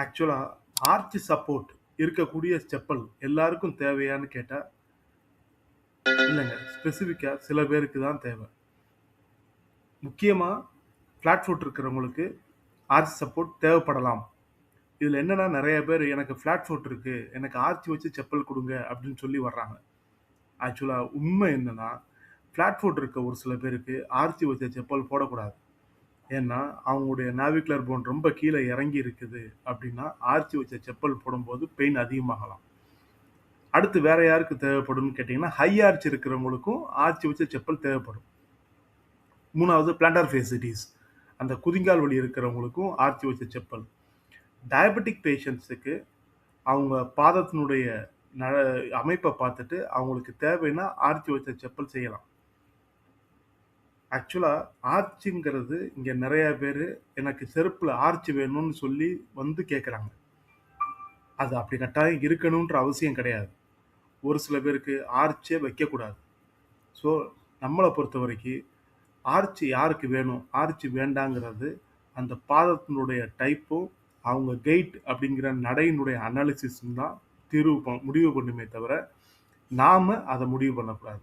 ஆக்சுவலா arch support இருக்கக்கூடிய செப்பல் எல்லாருக்கும் தேவையான்னு கேட்டா, இல்லங்க. ஸ்பெசிஃபிக்கா சில பேருக்கு தான் தேவை. முக்கியமா ஃப்ளாட் ஃபுட் இருக்கிறவங்களுக்கு ஆர்ச் சப்போர்ட் தேவைப்படலாம். இதுல என்னன்னா நெறைய பேர் எனக்கு ஃப்ளாட் ஃபுட் இருக்கு. எனக்கு ஆர்ச் வச்சு செப்பல் குடுங்க அப்படின்னு சொல்லி வர்றாங்க. ஆக்சுவலா உண்மை என்னன்னா, ஃப்ளாட் ஃபுட் இருக்க ஒரு சில பேருக்கு ஆர்ச் வச்ச செப்பல் போடக்கூடாது. ஏன்னா, அவங்களுடைய நாவிகுலர் போன் ரொம்ப கீழ இறங்கி இருக்குது அப்படின்னா, ஆர்ச் வச்ச செப்பல் போடும்போது பெயின் அதிகமாகலாம். அடுத்து வேற யாருக்கு தேவைப்படும்னு கேட்டீங்கன்னா, ஹை ஆர்ச் இருக்கிறவங்களுக்கும் ஆர்ச் வச்ச செப்பல் தேவைப்படும். 3வது பிளான்டார் ஃபேசிடிஸ். அந்த குதிங்கால் வலி இருக்கிறவங்களுக்கும் ஆர்ச் வச்ச செப்பல். டயபெட்டிக் பேஷண்ட்ஸுக்கு அவங்க பாதத்தினுடைய ந அமைப்ப பார்த்துட்டு அவங்களுக்கு தேவைன்னா ஆர்ச் வச்ச செப்பல் செய்யலாம். ஆக்சுவலா ஆர்ச்சுங்கிறது இங்க நெறைய பேரு எனக்கு செருப்புல ஆர்ச் வேணும்னு சொல்லி வந்து கேட்கறாங்க. அது அப்படி கட்டாயம் இருக்கணுன்ற அவசியம் கிடையாது. ஒரு சில பேருக்கு ஆர்ச்சே வைக்கக்கூடாது. ஸோ, நம்மள பொறுத்தவரைக்கு ஆர்ச் யாருக்கு வேணும்? ஆர்ச் வேண்டாங்கிறது அந்த பாதத்தினுடைய டைப்பும், அவங்க கெய்ட் அப்படிங்கிற நடையினுடைய அனாலிசிஸும் தான் முடிவு பண்ணுமே தவிர, நாம அத முடிவு பண்ணக்கூடாது.